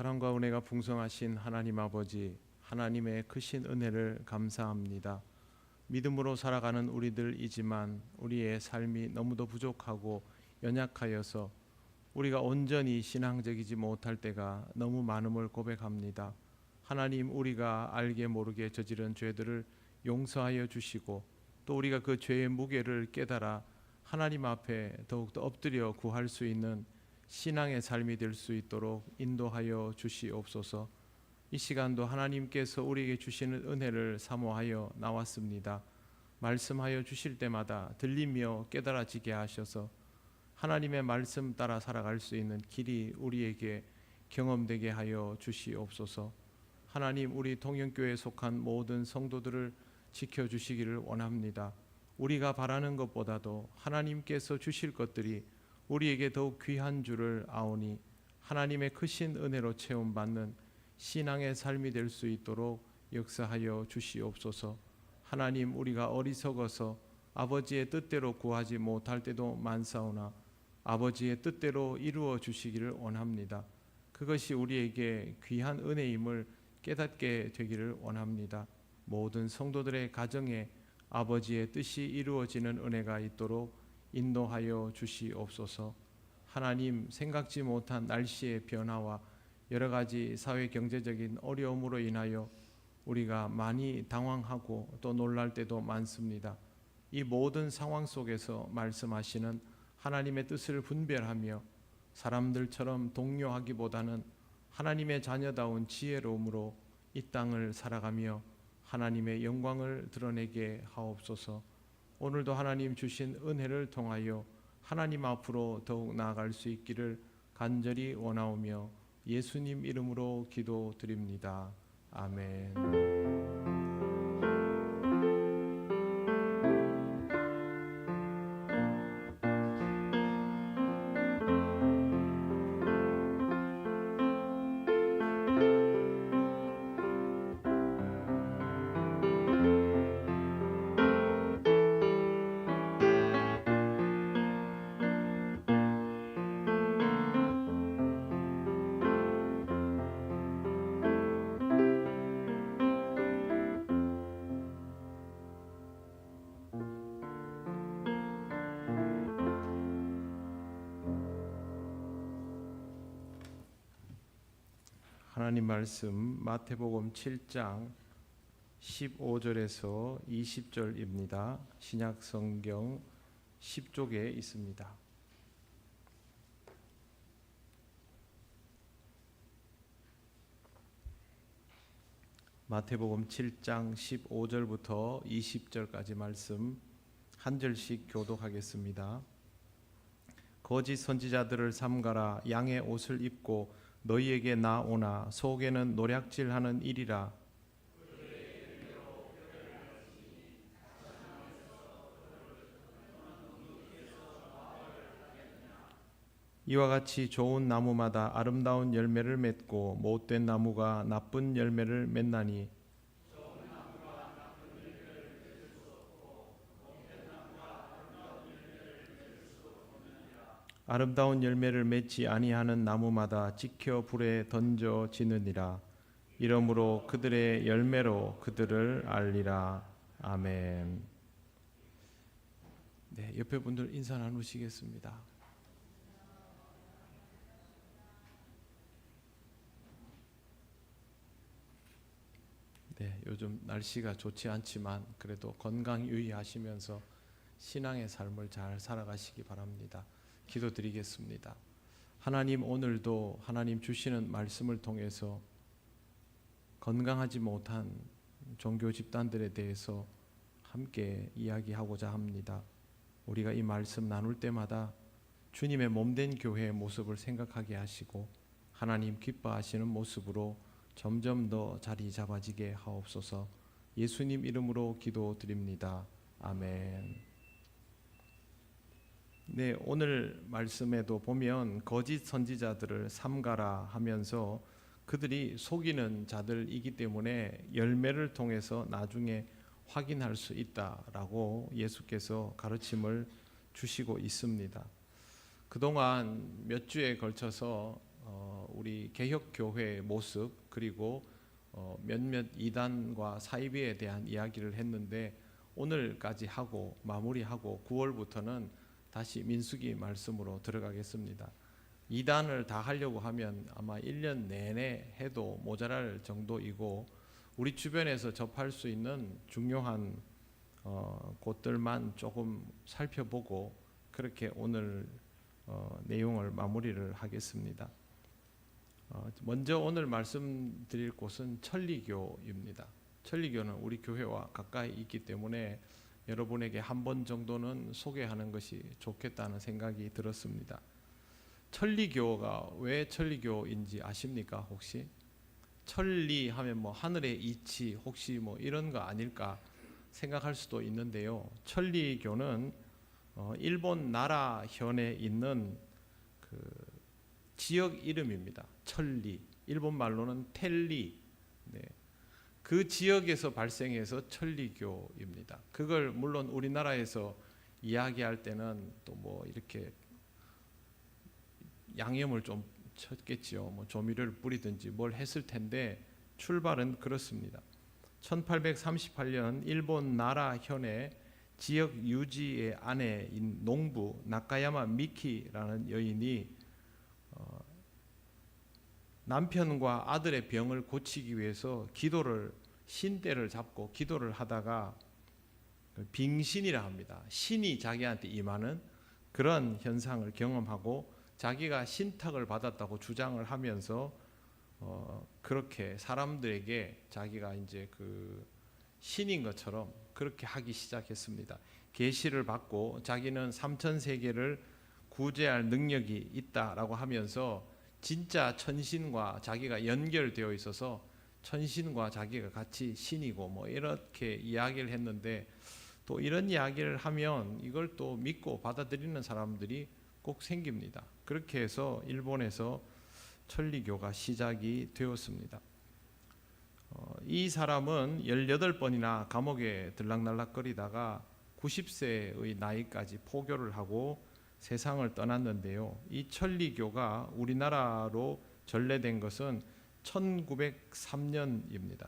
사랑과 은혜가 풍성하신 하나님 아버지, 하나님의 크신 은혜를 감사합니다. 믿음으로 살아가는 우리들이지만 우리의 삶이 너무도 부족하고 연약하여서 우리가 온전히 신앙적이지 못할 때가 너무 많음을 고백합니다. 하나님, 우리가 알게 모르게 저지른 죄들을 용서하여 주시고 또 우리가 그 죄의 무게를 깨달아 하나님 앞에 더욱더 엎드려 구할 수 있는 신앙의 삶이 될 수 있도록 인도하여 주시옵소서. 이 시간도 하나님께서 우리에게 주시는 은혜를 사모하여 나왔습니다. 말씀하여 주실 때마다 들리며 깨달아지게 하셔서 하나님의 말씀 따라 살아갈 수 있는 길이 우리에게 경험되게 하여 주시옵소서. 하나님, 우리 동영교회에 속한 모든 성도들을 지켜주시기를 원합니다. 우리가 바라는 것보다도 하나님께서 주실 것들이 우리에게 더욱 귀한 줄을 아오니 하나님의 크신 은혜로 체험받는 신앙의 삶이 될 수 있도록 역사하여 주시옵소서. 하나님, 우리가 어리석어서 아버지의 뜻대로 구하지 못할 때도 많사오나 아버지의 뜻대로 이루어 주시기를 원합니다. 그것이 우리에게 귀한 은혜임을 깨닫게 되기를 원합니다. 모든 성도들의 가정에 아버지의 뜻이 이루어지는 은혜가 있도록 인도하여 주시옵소서. 하나님, 생각지 못한 날씨의 변화와 여러 가지 사회 경제적인 어려움으로 인하여 우리가 많이 당황하고 또 놀랄 때도 많습니다. 이 모든 상황 속에서 말씀하시는 하나님의 뜻을 분별하며 사람들처럼 동요하기보다는 하나님의 자녀다운 지혜로움으로 이 땅을 살아가며 하나님의 영광을 드러내게 하옵소서. 오늘도 하나님 주신 은혜를 통하여 하나님 앞으로 더욱 나아갈 수 있기를 간절히 원하오며 예수님 이름으로 기도드립니다. 아멘. 하나님 말씀 마태복음 7장 15절에서 20절입니다. 신약 성경 10쪽에 있습니다. 마태복음 7장 15절부터 20절까지 말씀 한 절씩 교독하겠습니다. 거짓 선지자들을 삼가라. 양의 옷을 입고 너희에게 나오나 속에는 노략질하는 일이라. 이와 같이 좋은 나무마다 아름다운 열매를 맺고 못된 나무가 나쁜 열매를 맺나니 아름다운 열매를 맺지 아니하는 나무마다 찍혀 불에 던져지느니라. 이러므로 그들의 열매로 그들을 알리라. 아멘. 네, 옆에 분들 인사 나누시겠습니다. 네, 요즘 날씨가 좋지 않지만 그래도 건강 유의하시면서 신앙의 삶을 잘 살아가시기 바랍니다. 기도드리겠습니다. 하나님, 오늘도 하나님 주시는 말씀을 통해서 건강하지 못한 종교 집단들에 대해서 함께 이야기하고자 합니다. 우리가 이 말씀 나눌 때마다 주님의 몸된 교회의 모습을 생각하게 하시고 하나님 기뻐하시는 모습으로 점점 더 자리 잡아지게 하옵소서. 예수님 이름으로 기도드립니다. 아멘. 네, 오늘 말씀에도 보면 거짓 선지자들을 삼가라 하면서 그들이 속이는 자들이기 때문에 열매를 통해서 나중에 확인할 수 있다라고 예수께서 가르침을 주시고 있습니다. 그동안 몇 주에 걸쳐서 우리 개혁교회의 모습 그리고 몇몇 이단과 사이비에 대한 이야기를 했는데 오늘까지 하고 마무리하고 9월부터는 다시 민수기 말씀으로 들어가겠습니다. 이단을 다 하려고 하면 아마 1년 내내 해도 모자랄 정도이고 우리 주변에서 접할 수 있는 중요한 곳들만 조금 살펴보고 그렇게 오늘 내용을 마무리를 하겠습니다. 먼저 오늘 말씀드릴 곳은 천리교입니다. 천리교는 우리 교회와 가까이 있기 때문에 여러분에게 한 번 정도는 소개하는 것이 좋겠다는 생각이 들었습니다. 천리교가 왜 천리교인지 아십니까? 혹시 천리 하면 뭐 하늘의 이치 혹시 뭐 이런 거 아닐까 생각할 수도 있는데요. 천리교는 일본 나라현에 있는 그 지역 이름입니다. 천리, 일본 말로는 텔리. 네. 그 지역에서 발생해서 천리교입니다. 그걸 물론 우리나라에서 이야기할 때는 또 뭐 이렇게 양념을 좀 쳤겠지요. 뭐 조미료를 뿌리든지 뭘 했을 텐데 출발은 그렇습니다. 1838년 일본 나라현의 지역 유지의 아내인 농부 나카야마 미키라는 여인이 남편과 아들의 병을 고치기 위해서 신대를 잡고 기도를 하다가 빙신이라 합니다. 신이 자기한테 임하는 그런 현상을 경험하고 자기가 신탁을 받았다고 주장을 하면서 그렇게 사람들에게 자기가 이제 그 신인 것처럼 그렇게 하기 시작했습니다. 계시를 받고 자기는 삼천세계를 구제할 능력이 있다라고 하면서 진짜 천신과 자기가 연결되어 있어서 천신과 자기가 같이 신이고 뭐 이렇게 이야기를 했는데 또 이런 이야기를 하면 이걸 또 믿고 받아들이는 사람들이 꼭 생깁니다. 그렇게 해서 일본에서 천리교가 시작이 되었습니다. 이 사람은 18번이나 감옥에 들락날락거리다가 90세의 나이까지 포교를 하고 세상을 떠났는데요. 이 천리교가 우리나라로 전래된 것은 1903년입니다.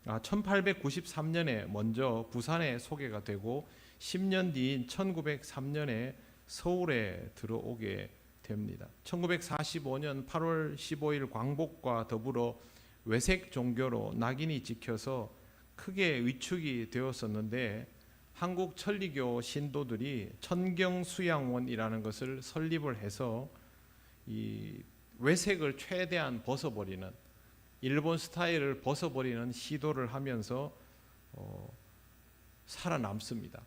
1893년에 먼저 부산에 소개가 되고 10년 뒤인 1903년에 서울에 들어오게 됩니다. 1945년 8월 15일 광복과 더불어 외색 종교로 낙인이 찍혀서 크게 위축이 되었었는데 한국 천리교 신도들이 천경수양원이라는 것을 설립을 해서 이 외색을 최대한 벗어버리는 일본 스타일을 벗어버리는 시도를 하면서 살아남습니다.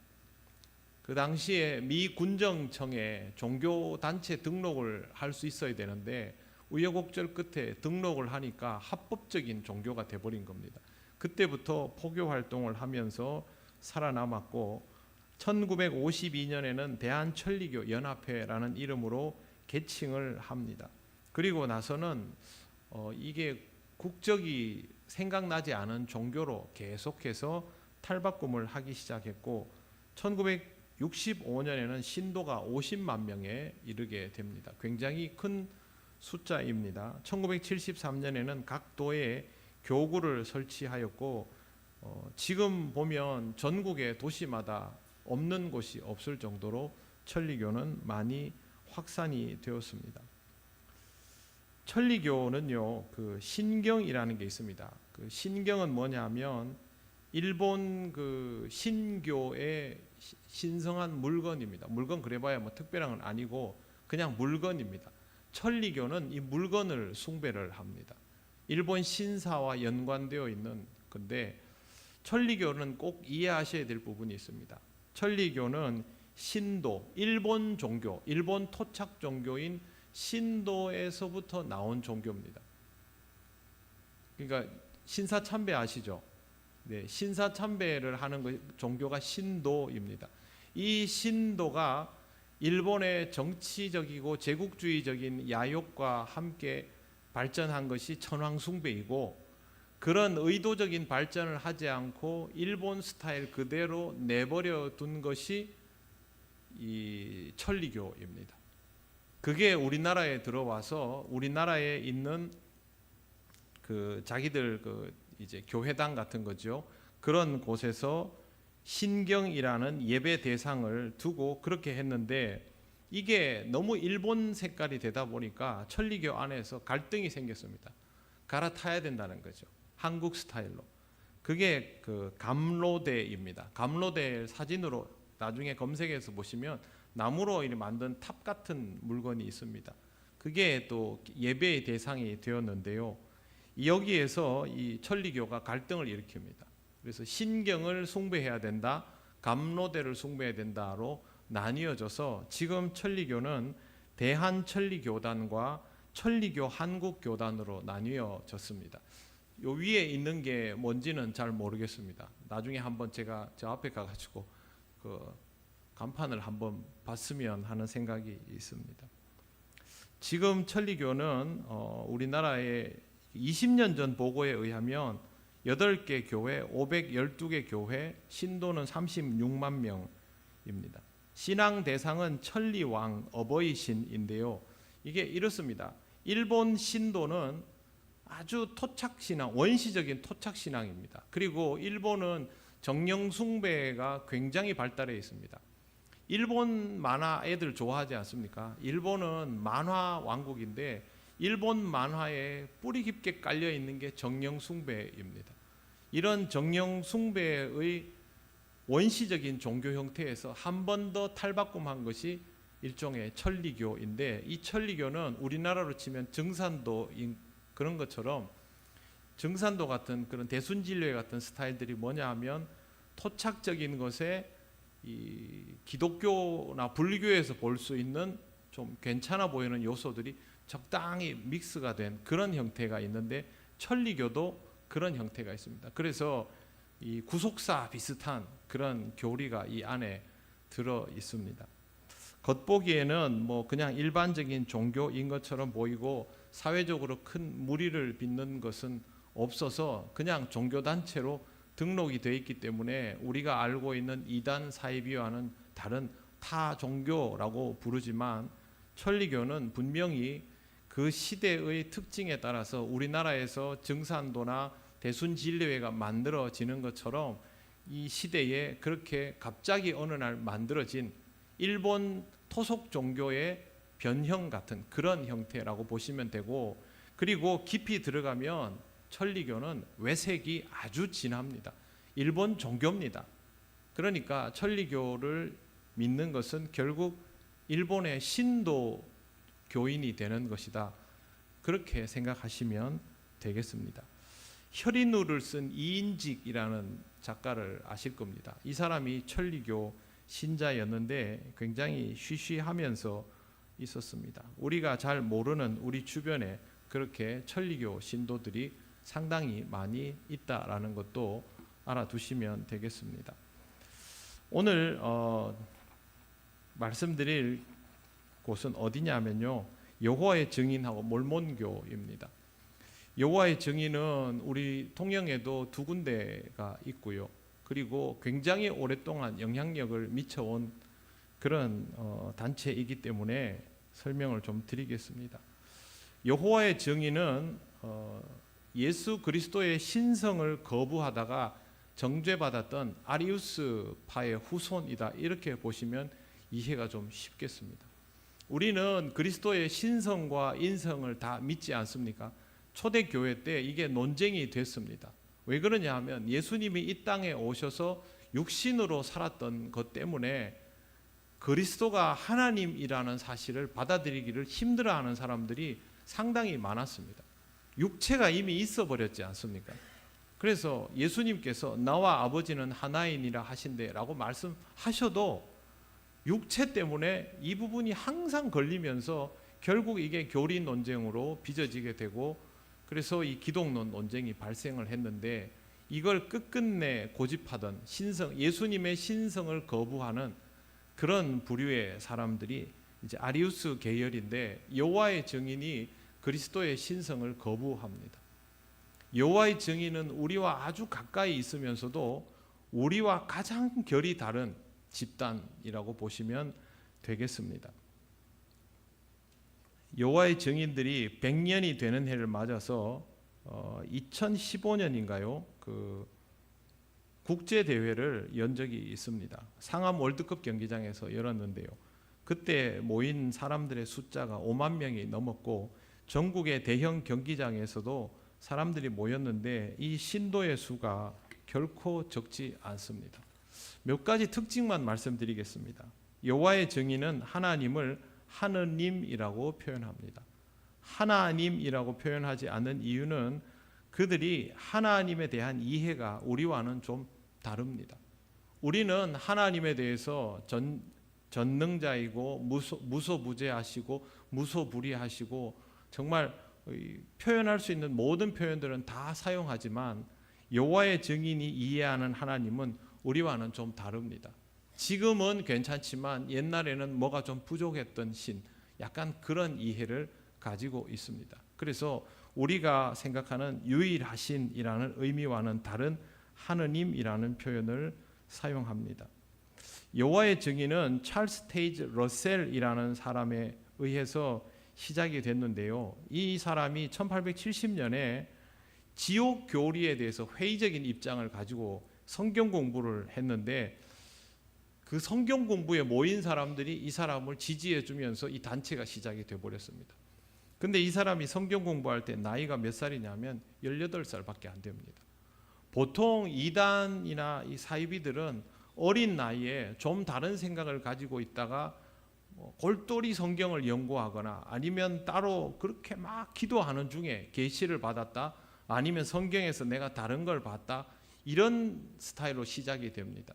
그 당시에 미 군정청에 종교단체 등록을 할 수 있어야 되는데 우여곡절 끝에 등록을 하니까 합법적인 종교가 돼버린 겁니다. 그때부터 포교 활동을 하면서 살아남았고 1952년에는 대한천리교 연합회라는 이름으로 개칭을 합니다. 그리고 나서는 이게 국적이 생각나지 않은 종교로 계속해서 탈바꿈을 하기 시작했고 1965년에는 신도가 50만 명에 이르게 됩니다. 굉장히 큰 숫자입니다. 1973년에는 각 도에 교구를 설치하였고 지금 보면 전국의 도시마다 없는 곳이 없을 정도로 천리교는 많이 확산이 되었습니다. 천리교는요, 그 신경이라는 게 있습니다. 그 신경은 뭐냐면 일본 그 신교의 신성한 물건입니다. 물건 그래봐야 뭐 특별한 건 아니고 그냥 물건입니다. 천리교는 이 물건을 숭배를 합니다. 일본 신사와 연관되어 있는 건데 천리교는 꼭 이해하셔야 될 부분이 있습니다. 천리교는 신도, 일본 종교, 일본 토착 종교인 신도에서부터 나온 종교입니다. 그러니까 신사참배 아시죠? 네, 신사참배를 하는 종교가 신도입니다. 이 신도가 일본의 정치적이고 제국주의적인 야욕과 함께 발전한 것이 천황숭배이고 그런 의도적인 발전을 하지 않고 일본 스타일 그대로 내버려 둔 것이 이 천리교입니다. 그게 우리나라에 들어와서 우리나라에 있는 그 자기들 그 이제 교회당 같은 거죠. 그런 곳에서 신경이라는 예배 대상을 두고 그렇게 했는데 이게 너무 일본 색깔이 되다 보니까 천리교 안에서 갈등이 생겼습니다. 갈아타야 된다는 거죠. 한국 스타일로. 그게 그 감로대입니다. 감로대 사진으로 나중에 검색해서 보시면 나무로 만든 탑 같은 물건이 있습니다. 그게 또 예배의 대상이 되었는데요. 여기에서 이 천리교가 갈등을 일으킵니다. 그래서 신경을 숭배해야 된다, 감로대를 숭배해야 된다로 나뉘어져서 지금 천리교는 대한천리교단과 천리교 한국교단으로 나뉘어졌습니다. 요 위에 있는 게 뭔지는 잘 모르겠습니다. 나중에 한번 제가 저 앞에 가가지고 그 간판을 한번 봤으면 하는 생각이 있습니다. 지금 천리교는 우리나라의 20년 전 보고에 의하면 8개 교회, 512개 교회, 신도는 36만 명입니다. 신앙 대상은 천리왕 어버이신인데요. 이게 이렇습니다. 일본 신도는 아주 토착신앙, 원시적인 토착신앙입니다. 그리고 일본은 정령숭배가 굉장히 발달해 있습니다. 일본 만화 애들 좋아하지 않습니까? 일본은 만화 왕국인데 일본 만화에 뿌리 깊게 깔려 있는 게 정령숭배입니다. 이런 정령숭배의 원시적인 종교 형태에서 한 번 더 탈바꿈한 것이 일종의 천리교인데 이 천리교는 우리나라로 치면 증산도인 그런 것처럼 증산도 같은 그런 대순진료회 같은 스타일들이 뭐냐 하면 토착적인 것에 이 기독교나 불교에서 볼 수 있는 좀 괜찮아 보이는 요소들이 적당히 믹스가 된 그런 형태가 있는데 천리교도 그런 형태가 있습니다. 그래서 이 구속사 비슷한 그런 교리가 이 안에 들어 있습니다. 겉보기에는 뭐 그냥 일반적인 종교인 것처럼 보이고 사회적으로 큰 무리를 빚는 것은 없어서 그냥 종교단체로 등록이 되어 있기 때문에 우리가 알고 있는 이단 사이비와는 다른 타 종교라고 부르지만 천리교는 분명히 그 시대의 특징에 따라서 우리나라에서 증산도나 대순진료회가 만들어지는 것처럼 이 시대에 그렇게 갑자기 어느 날 만들어진 일본 토속 종교의 변형 같은 그런 형태라고 보시면 되고, 그리고 깊이 들어가면 천리교는 외색이 아주 진합니다. 일본 종교입니다. 그러니까 천리교를 믿는 것은 결국 일본의 신도 교인이 되는 것이다. 그렇게 생각하시면 되겠습니다. 혈인우를 쓴 이인직이라는 작가를 아실 겁니다. 이 사람이 천리교 신자였는데 굉장히 쉬쉬하면서 있었습니다. 우리가 잘 모르는 우리 주변에 그렇게 천리교 신도들이 상당히 많이 있다라는 것도 알아두시면 되겠습니다. 오늘 말씀드릴 곳은 어디냐면요, 여호와의 증인하고 몰몬교입니다. 여호와의 증인은 우리 통영에도 2군데가 있고요. 그리고 굉장히 오랫동안 영향력을 미쳐온 그런 단체이기 때문에 설명을 좀 드리겠습니다. 여호와의 증인은 예수 그리스도의 신성을 거부하다가 정죄받았던 아리우스파의 후손이다, 이렇게 보시면 이해가 좀 쉽겠습니다. 우리는 그리스도의 신성과 인성을 다 믿지 않습니까? 초대교회 때 이게 논쟁이 됐습니다. 왜 그러냐 하면 예수님이 이 땅에 오셔서 육신으로 살았던 것 때문에 그리스도가 하나님이라는 사실을 받아들이기를 힘들어하는 사람들이 상당히 많았습니다. 육체가 이미 있어 버렸지 않습니까? 그래서 예수님께서 나와 아버지는 하나이니라 하신대 라고 말씀하셔도 육체 때문에 이 부분이 항상 걸리면서 결국 이게 교리 논쟁으로 빚어지게 되고, 그래서 이 기독론 논쟁이 발생을 했는데, 이걸 끝끝내 고집하던 신성, 예수님의 신성을 거부하는 그런 부류의 사람들이 이제 아리우스 계열인데, 여호와의 증인이 그리스도의 신성을 거부합니다. 여호와의 증인은 우리와 아주 가까이 있으면서도 우리와 가장 결이 다른 집단이라고 보시면 되겠습니다. 여호와의 증인들이 100년이 되는 해를 맞아서 2015년인가요? 그 국제 대회를 연 적이 있습니다. 상암 월드컵 경기장에서 열었는데요. 그때 모인 사람들의 숫자가 5만 명이 넘었고 전국의 대형 경기장에서도 사람들이 모였는데 이 신도의 수가 결코 적지 않습니다. 몇 가지 특징만 말씀드리겠습니다. 여호와의 증인은 하나님을 하느님이라고 표현합니다. 하나님이라고 표현하지 않는 이유는 그들이 하나님에 대한 이해가 우리와는 좀 다릅니다. 우리는 하나님에 대해서 전능자이고 무소부재하시고 무소불위하시고 정말 표현할 수 있는 모든 표현들은 다 사용하지만 여호와의 증인이 이해하는 하나님은 우리와는 좀 다릅니다. 지금은 괜찮지만 옛날에는 뭐가 좀 부족했던 신, 약간 그런 이해를 가지고 있습니다. 그래서 우리가 생각하는 유일하신이라는 의미와는 다른 하느님이라는 표현을 사용합니다. 여호와의 증인은 찰스 테이지 러셀이라는 사람에 의해서 시작이 됐는데요. 이 사람이 1870년에 지옥 교리에 대해서 회의적인 입장을 가지고 성경 공부를 했는데 그 성경 공부에 모인 사람들이 이 사람을 지지해 주면서 이 단체가 시작이 돼 버렸습니다. 근데 이 사람이 성경 공부할 때 나이가 몇 살이냐면 18살밖에 안 됩니다. 보통 이단이나 이 사이비들은 어린 나이에 좀 다른 생각을 가지고 있다가 골똘히 성경을 연구하거나 아니면 따로 그렇게 막 기도하는 중에 계시를 받았다, 아니면 성경에서 내가 다른 걸 봤다, 이런 스타일로 시작이 됩니다.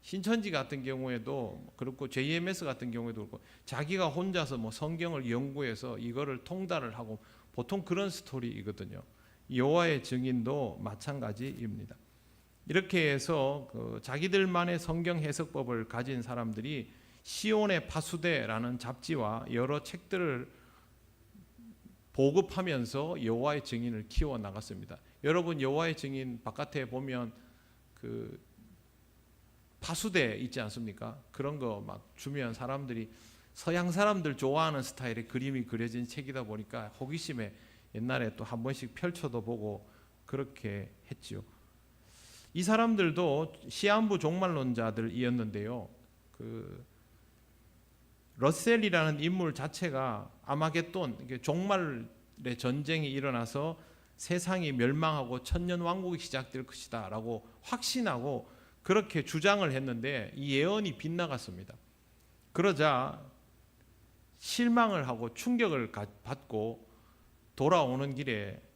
신천지 같은 경우에도 그렇고 JMS 같은 경우에도 그렇고 자기가 혼자서 뭐 성경을 연구해서 이거를 통달을 하고 보통 그런 스토리이거든요. 여호와의 증인도 마찬가지입니다. 이렇게 해서 자기들만의 성경 해석법을 가진 사람들이 시온의 파수대라는 잡지와 여러 책들을 보급하면서 여호와의 증인을 키워 나갔습니다. 여러분 여호와의 증인 바깥에 보면 그 파수대 있지 않습니까? 그런 거 막 주면 사람들이 서양 사람들 좋아하는 스타일의 그림이 그려진 책이다 보니까 호기심에 옛날에 또 한 번씩 펼쳐도 보고 그렇게 했지요. 이 사람들도 시한부 종말론자들이었는데요. 그 러셀이라는 인물 자체가 아마겟돈, 종말의 전쟁이 일어나서 세상이 멸망하고 천년왕국이 시작될 것이다 라고 확신하고 그렇게 주장을 했는데 이 예언이 빗나갔습니다. 그러자 실망을 하고 충격을 받고 돌아오는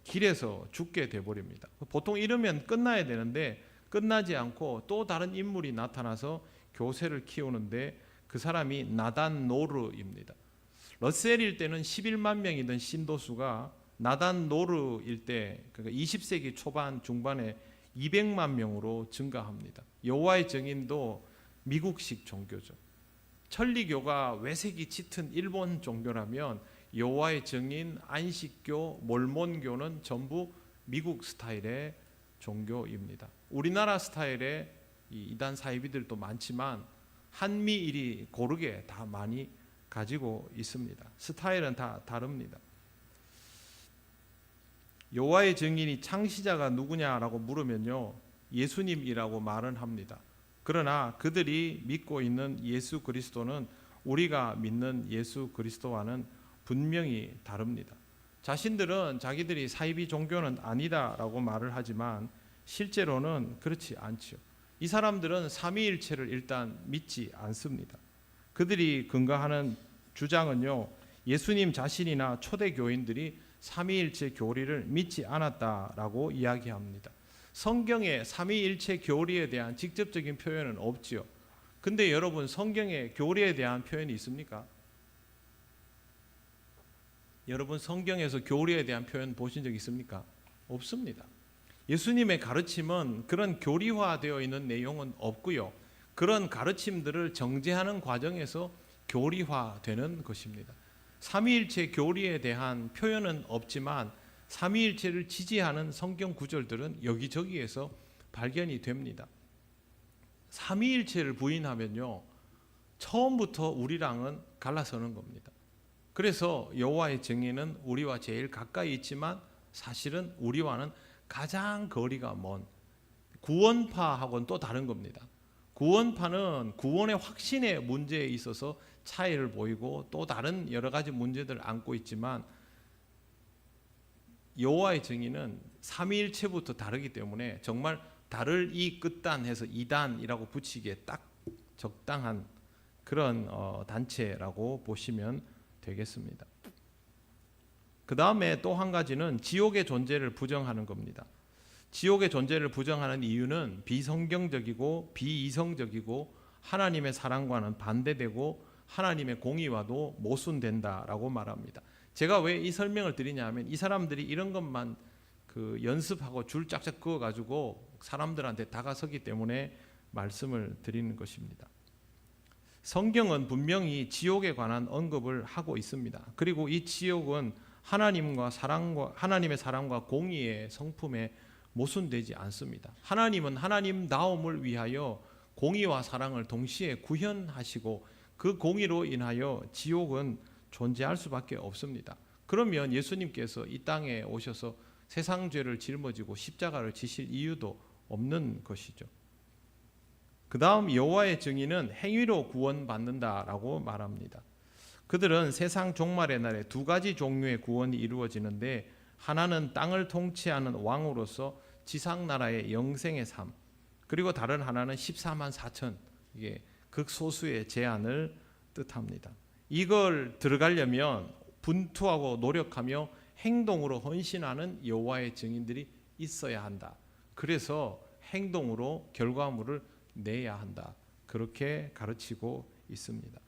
길에서 죽게 돼버립니다. 보통 이러면 끝나야 되는데 끝나지 않고 또 다른 인물이 나타나서 교세를 키우는데 그 사람이 나단 노르입니다. 러셀일 때는 11만 명이던 신도수가 나단 노르일 때 그러니까 20세기 초반 중반에 200만 명으로 증가합니다. 여호와의 증인도 미국식 종교죠. 천리교가 외색이 짙은 일본 종교라면 여호와의 증인, 안식교, 몰몬교는 전부 미국 스타일의 종교입니다. 우리나라 스타일의 이단 사이비들도 많지만 한미일이 고르게 다 많이 가지고 있습니다. 스타일은 다 다릅니다. 여호와의 증인이 창시자가 누구냐라고 물으면요, 예수님이라고 말은 합니다. 그러나 그들이 믿고 있는 예수 그리스도는 우리가 믿는 예수 그리스도와는 분명히 다릅니다. 자신들은 자기들이 사이비 종교는 아니다라고 말을 하지만 실제로는 그렇지 않지요. 이 사람들은 삼위일체를 일단 믿지 않습니다. 그들이 근거하는 주장은요, 예수님 자신이나 초대 교인들이 삼위일체 교리를 믿지 않았다라고 이야기합니다. 성경에 삼위일체 교리에 대한 직접적인 표현은 없지요. 근데 여러분 성경에 교리에 대한 표현이 있습니까? 여러분 성경에서 교리에 대한 표현 보신 적 있습니까? 없습니다. 예수님의 가르침은 그런 교리화되어 있는 내용은 없고요. 그런 가르침들을 정제하는 과정에서 교리화되는 것입니다. 삼위일체 교리에 대한 표현은 없지만 삼위일체를 지지하는 성경 구절들은 여기저기에서 발견이 됩니다. 삼위일체를 부인하면요, 처음부터 우리랑은 갈라서는 겁니다. 그래서 여호와의 증인은 우리와 제일 가까이 있지만 사실은 우리와는 가장 거리가 먼, 구원파하고는 또 다른 겁니다. 구원파는 구원의 확신의 문제에 있어서 차이를 보이고 또 다른 여러 가지 문제들을 안고 있지만, 여호와의 증인은 삼위일체부터 다르기 때문에 정말 달을 이 끝단해서 이단이라고 붙이기에 딱 적당한 그런 단체라고 보시면 되겠습니다. 그 다음에 또 한 가지는 지옥의 존재를 부정하는 겁니다. 지옥의 존재를 부정하는 이유는 비성경적이고 비이성적이고 하나님의 사랑과는 반대되고 하나님의 공의와도 모순된다라고 말합니다. 제가 왜 이 설명을 드리냐면, 이 사람들이 이런 것만 연습하고 줄 짝짝 그어가지고 사람들한테 다가서기 때문에 말씀을 드리는 것입니다. 성경은 분명히 지옥에 관한 언급을 하고 있습니다. 그리고 이 지옥은 하나님의 사랑과 공의의 성품에 모순되지 않습니다. 하나님은 하나님다움을 위하여 공의와 사랑을 동시에 구현하시고 그 공의로 인하여 지옥은 존재할 수밖에 없습니다. 그러면 예수님께서 이 땅에 오셔서 세상 죄를 짊어지고 십자가를 지실 이유도 없는 것이죠. 그 다음 여호와의 증인은 행위로 구원받는다라고 말합니다. 그들은 세상 종말의 날에 두 가지 종류의 구원이 이루어지는데, 하나는 땅을 통치하는 왕으로서 지상나라의 영생의 삶, 그리고 다른 하나는 14만 4천, 이게 극소수의 제한을 뜻합니다. 이걸 들어가려면 분투하고 노력하며 행동으로 헌신하는 여호와의 증인들이 있어야 한다. 그래서 행동으로 결과물을 내야 한다. 그렇게 가르치고 있습니다.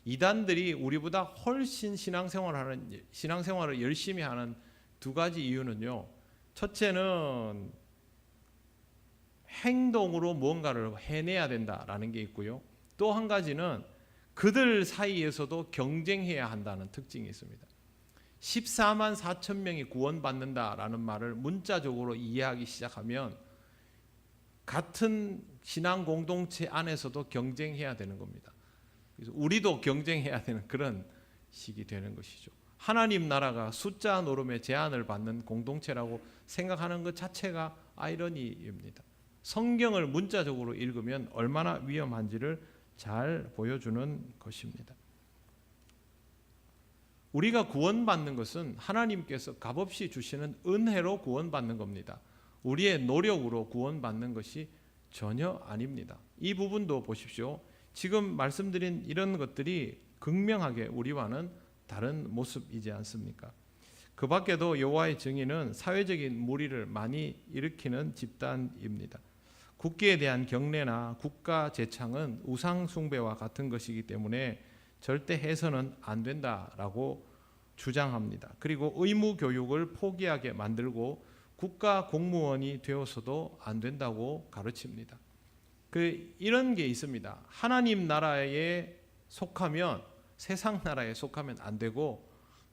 이단들이 우리보다 훨씬 신앙생활을 열심히 하는 두 가지 이유는요. 첫째는 행동으로 무언가를 해내야 된다라는 게 있고요. 또 한 가지는 그들 사이에서도 경쟁해야 한다는 특징이 있습니다. 14만 4천 명이 구원받는다라는 말을 문자적으로 이해하기 시작하면 같은 신앙 공동체 안에서도 경쟁해야 되는 겁니다. 그래서 우리도 경쟁해야 되는 그런 식이 되는 것이죠. 하나님 나라가 숫자 노름에 제한을 받는 공동체라고 생각하는 것 자체가 아이러니입니다. 성경을 문자적으로 읽으면 얼마나 위험한지를 잘 보여주는 것입니다. 우리가 구원받는 것은 하나님께서 값없이 주시는 은혜로 구원받는 겁니다. 우리의 노력으로 구원받는 것이 전혀 아닙니다. 이 부분도 보십시오. 지금 말씀드린 이런 것들이 극명하게 우리와는 다른 모습이지 않습니까? 그 밖에도 여호와의 증인은 사회적인 무리를 많이 일으키는 집단입니다. 국기에 대한 경례나 국가 제창은 우상 숭배와 같은 것이기 때문에 절대 해서는 안 된다라고 주장합니다. 그리고 의무 교육을 포기하게 만들고 국가 공무원이 되어서도 안 된다고 가르칩니다. 이런 게 있습니다. 하나님 나라에 속하면 세상 나라에 속하면 안 되고,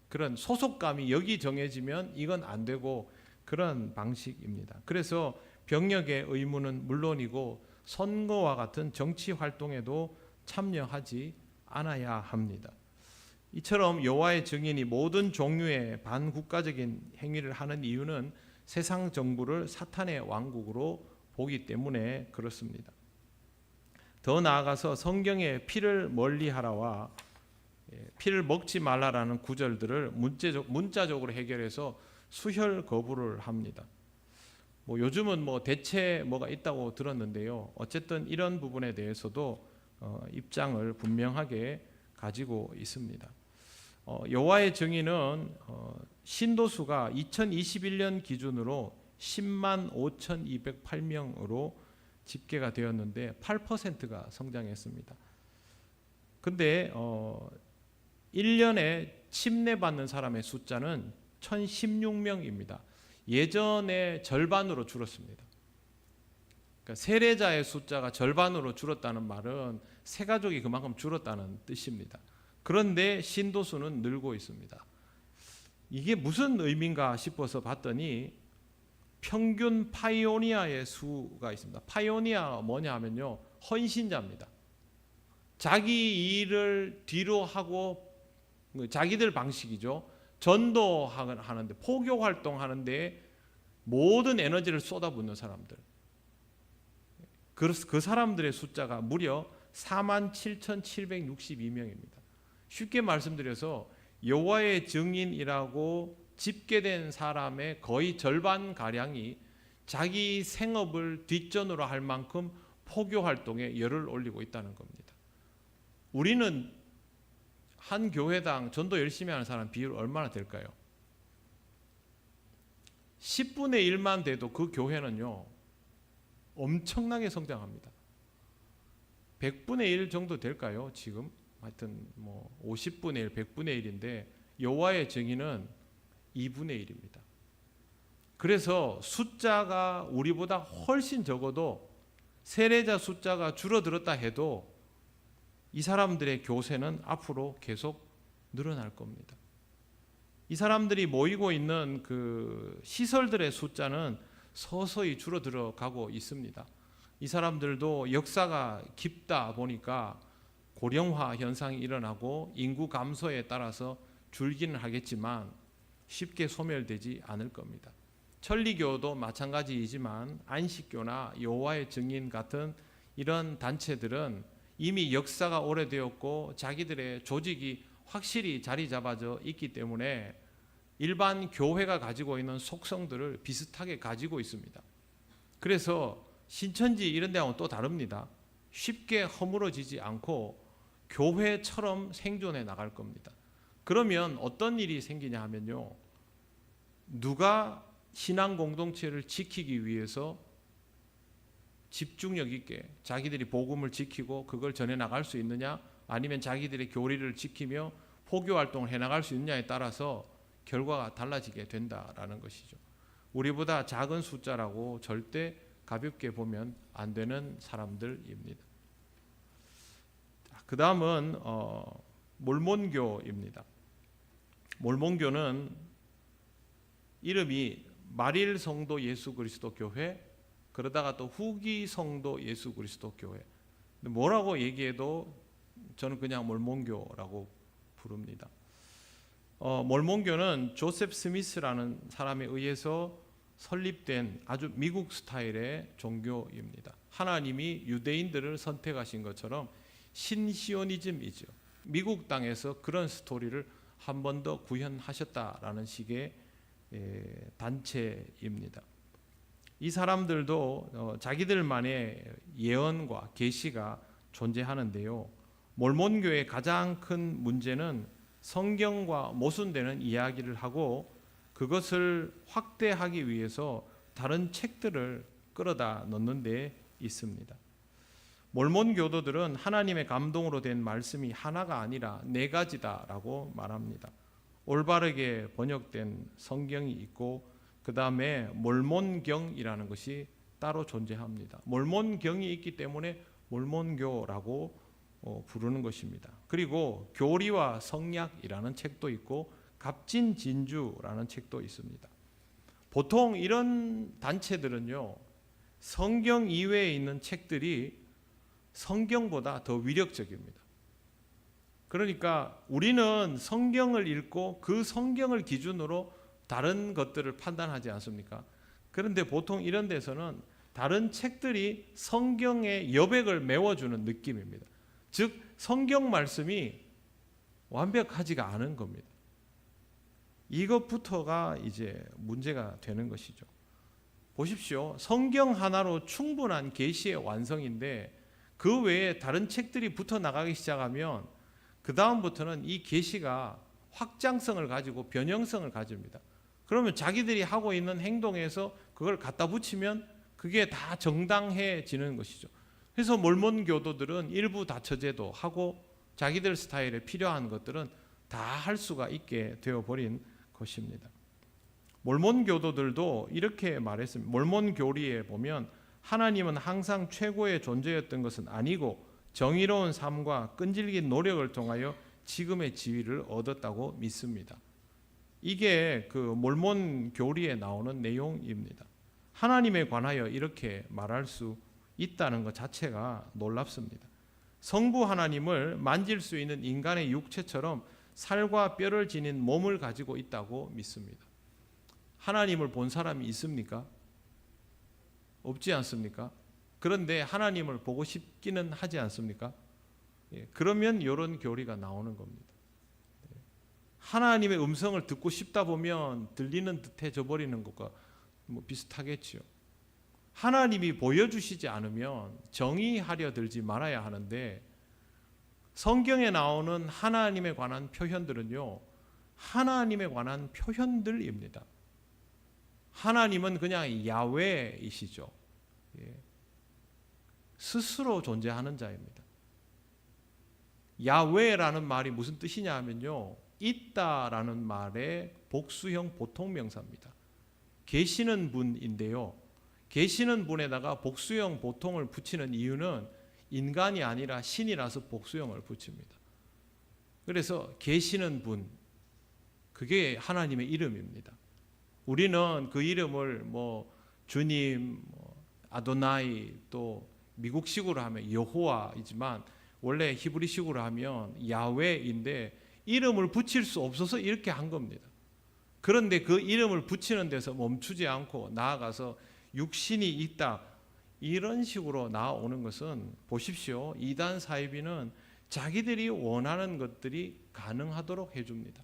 그런 소속감이 여기 정해지면 이건 안 되고, 그런 방식입니다. 그래서 병역의 의무는 물론이고 선거와 같은 정치 활동에도 참여하지 않아야 합니다. 이처럼 여호와의 증인이 모든 종류의 반국가적인 행위를 하는 이유는 세상 정부를 사탄의 왕국으로 보기 때문에 그렇습니다. 더 나아가서 성경의 피를 멀리하라와 피를 먹지 말라라는 구절들을 문자적으로 해결해서 수혈 거부를 합니다. 요즘은 대체 뭐가 있다고 들었는데요. 어쨌든 이런 부분에 대해서도 입장을 분명하게 가지고 있습니다. 여호와의 증인은 신도수가 2021년 기준으로 10만 5,208명으로 집계가 되었는데 8%가 성장했습니다. 근데 1년에 침례받는 사람의 숫자는 1,016명입니다. 예전에 절반으로 줄었습니다. 그러니까 세례자의 숫자가 절반으로 줄었다는 말은 세가족이 그만큼 줄었다는 뜻입니다. 그런데 신도수는 늘고 있습니다. 이게 무슨 의미인가 싶어서 봤더니 평균 파이오니아의 수가 있습니다. 파이오니아가 뭐냐 하면요, 헌신자입니다. 자기 일을 뒤로 하고 자기들 방식이죠. 전도하는데, 포교 활동하는데 모든 에너지를 쏟아붓는 사람들. 그 사람들의 숫자가 무려 47,762명입니다. 쉽게 말씀드려서 여호와의 증인이라고 집계된 사람의 거의 절반 가량이 자기 생업을 뒷전으로 할 만큼 포교 활동에 열을 올리고 있다는 겁니다. 우리는 한 교회당 전도 열심히 하는 사람 비율 얼마나 될까요? 10분의 1만 돼도 그 교회는요 엄청나게 성장합니다. 100분의 1 정도 될까요? 지금 하여튼 50분의 1, 100분의 1인데 여호와의 증인은 2분의 1입니다. 그래서 숫자가 우리보다 훨씬 적어도 세례자 숫자가 줄어들었다 해도 이 사람들의 교세는 앞으로 계속 늘어날 겁니다. 이 사람들이 모이고 있는 그 시설들의 숫자는 서서히 줄어들어 가고 있습니다. 이 사람들도 역사가 깊다 보니까 고령화 현상이 일어나고 인구 감소에 따라서 줄기는 하겠지만 쉽게 소멸되지 않을 겁니다. 천리교도 마찬가지이지만 안식교나 여호와의 증인 같은 이런 단체들은 이미 역사가 오래되었고 자기들의 조직이 확실히 자리 잡아져 있기 때문에 일반 교회가 가지고 있는 속성들을 비슷하게 가지고 있습니다. 그래서 신천지 이런 데하고는 또 다릅니다. 쉽게 허물어지지 않고 교회처럼 생존해 나갈 겁니다. 그러면 어떤 일이 생기냐 하면요, 누가 신앙 공동체를 지키기 위해서 집중력 있게 자기들이 복음을 지키고 그걸 전해 나갈 수 있느냐, 아니면 자기들의 교리를 지키며 포교 활동을 해 나갈 수 있느냐에 따라서 결과가 달라지게 된다라는 것이죠. 우리보다 작은 숫자라고 절대 가볍게 보면 안 되는 사람들입니다. 그 다음은 몰몬교입니다. 몰몬교는 이름이 마릴 성도 예수 그리스도 교회, 그러다가 또 후기 성도 예수 그리스도 교회. 뭐라고 얘기해도 저는 그냥 몰몬교라고 부릅니다. 몰몬교는 조셉 스미스라는 사람에 의해서 설립된 아주 미국 스타일의 종교입니다. 하나님이 유대인들을 선택하신 것처럼 신시오니즘이죠. 미국 땅에서 그런 스토리를 한 번 더 구현하셨다라는 식의 단체입니다. 이 사람들도 자기들만의 예언과 계시가 존재하는데요. 몰몬교의 가장 큰 문제는 성경과 모순되는 이야기를 하고 그것을 확대하기 위해서 다른 책들을 끌어다 넣는 데 있습니다. 몰몬 교도들은 하나님의 감동으로 된 말씀이 하나가 아니라 4가지다라고 말합니다. 올바르게 번역된 성경이 있고 그 다음에 몰몬경이라는 것이 따로 존재합니다. 몰몬경이 있기 때문에 몰몬교라고 부르는 것입니다. 그리고 교리와 성약이라는 책도 있고 갑진진주라는 책도 있습니다. 보통 이런 단체들은요, 성경 이외에 있는 책들이 성경보다 더 위력적입니다. 그러니까 우리는 성경을 읽고 그 성경을 기준으로 다른 것들을 판단하지 않습니까? 그런데 보통 이런 데서는 다른 책들이 성경의 여백을 메워주는 느낌입니다. 즉 성경 말씀이 완벽하지가 않은 겁니다. 이것부터가 이제 문제가 되는 것이죠. 보십시오. 성경 하나로 충분한 계시의 완성인데 그 외에 다른 책들이 붙어 나가기 시작하면 그 다음부터는 이 계시가 확장성을 가지고 변형성을 가집니다. 그러면 자기들이 하고 있는 행동에서 그걸 갖다 붙이면 그게 다 정당해지는 것이죠. 그래서 몰몬 교도들은 일부 다처제도 하고 자기들 스타일에 필요한 것들은 다 할 수가 있게 되어버린 것입니다. 몰몬 교도들도 이렇게 말했습니다. 몰몬 교리에 보면 하나님은 항상 최고의 존재였던 것은 아니고 정의로운 삶과 끈질긴 노력을 통하여 지금의 지위를 얻었다고 믿습니다. 이게 그 몰몬 교리에 나오는 내용입니다. 하나님에 관하여 이렇게 말할 수 있다는 것 자체가 놀랍습니다. 성부 하나님을 만질 수 있는 인간의 육체처럼 살과 뼈를 지닌 몸을 가지고 있다고 믿습니다. 하나님을 본 사람이 있습니까? 없지 않습니까? 그런데 하나님을 보고 싶기는 하지 않습니까? 그러면 이런 교리가 나오는 겁니다. 하나님의 음성을 듣고 싶다 보면 들리는 듯해져 버리는 것과 비슷하겠지요. 하나님이 보여주시지 않으면 정의하려 들지 말아야 하는데, 성경에 나오는 하나님에 관한 표현들은요, 하나님에 관한 표현들입니다. 하나님은 그냥 야훼이시죠. 스스로 존재하는 자입니다. 야훼라는 말이 무슨 뜻이냐 하면요, 있다라는 말의 복수형 보통명사입니다. 계시는 분인데요, 계시는 분에다가 복수형 보통을 붙이는 이유는 인간이 아니라 신이라서 복수형을 붙입니다. 그래서 계시는 분, 그게 하나님의 이름입니다. 우리는 그 이름을 주님, 아도나이, 또 미국식으로 하면 여호와이지만 원래 히브리식으로 하면 야훼인데 이름을 붙일 수 없어서 이렇게 한 겁니다. 그런데 그 이름을 붙이는 데서 멈추지 않고 나아가서 육신이 있다, 이런 식으로 나오는 것은, 보십시오, 이단 사이비는 자기들이 원하는 것들이 가능하도록 해줍니다.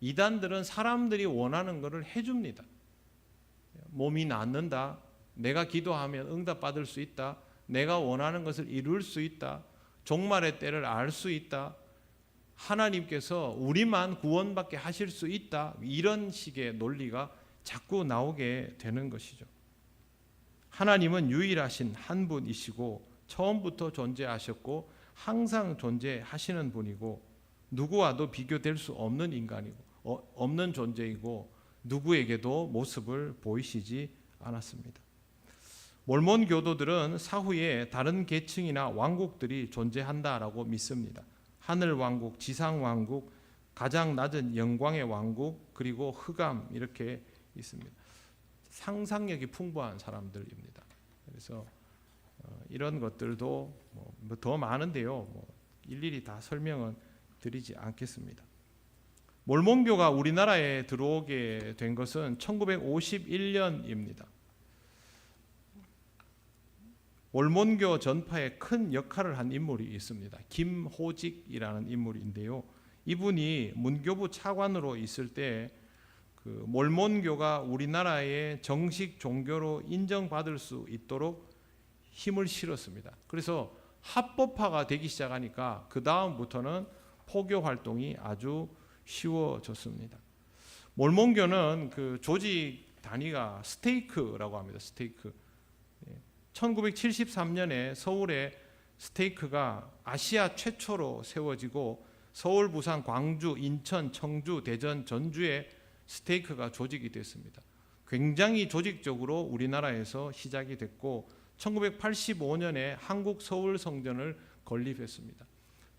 이단들은 사람들이 원하는 것을 해줍니다. 몸이 낫는다, 내가 기도하면 응답받을 수 있다, 내가 원하는 것을 이룰 수 있다, 종말의 때를 알 수 있다, 하나님께서 우리만 구원받게 하실 수 있다, 이런 식의 논리가 자꾸 나오게 되는 것이죠. 하나님은 유일하신 한 분이시고 처음부터 존재하셨고 항상 존재하시는 분이고 누구와도 비교될 수 없는 인간이고 없는 존재이고 누구에게도 모습을 보이시지 않았습니다. 몰몬 교도들은 사후에 다른 계층이나 왕국들이 존재한다라고 믿습니다. 하늘 왕국, 지상 왕국, 가장 낮은 영광의 왕국, 그리고 흑암, 이렇게 있습니다. 상상력이 풍부한 사람들입니다. 그래서 이런 것들도 더 많은데요, 일일이 다 설명은 드리지 않겠습니다. 몰몬교가 우리나라에 들어오게 된 것은 1951년입니다. 몰몬교 전파에 큰 역할을 한 인물이 있습니다. 김호직이라는 인물인데요, 이분이 문교부 차관으로 있을 때 그 몰몬교가 우리나라의 정식 종교로 인정받을 수 있도록 힘을 실었습니다. 그래서 합법화가 되기 시작하니까 그 다음부터는 포교 활동이 아주 쉬워졌습니다. 몰몬교는 그 조직 단위가 스테이크라고 합니다. 스테이크. 1973년에 서울에 스테이크가 아시아 최초로 세워지고 서울, 부산, 광주, 인천, 청주, 대전, 전주에 스테이크가 조직이 됐습니다. 굉장히 조직적으로 우리나라에서 시작이 됐고 1985년에 한국 서울 성전을 건립했습니다.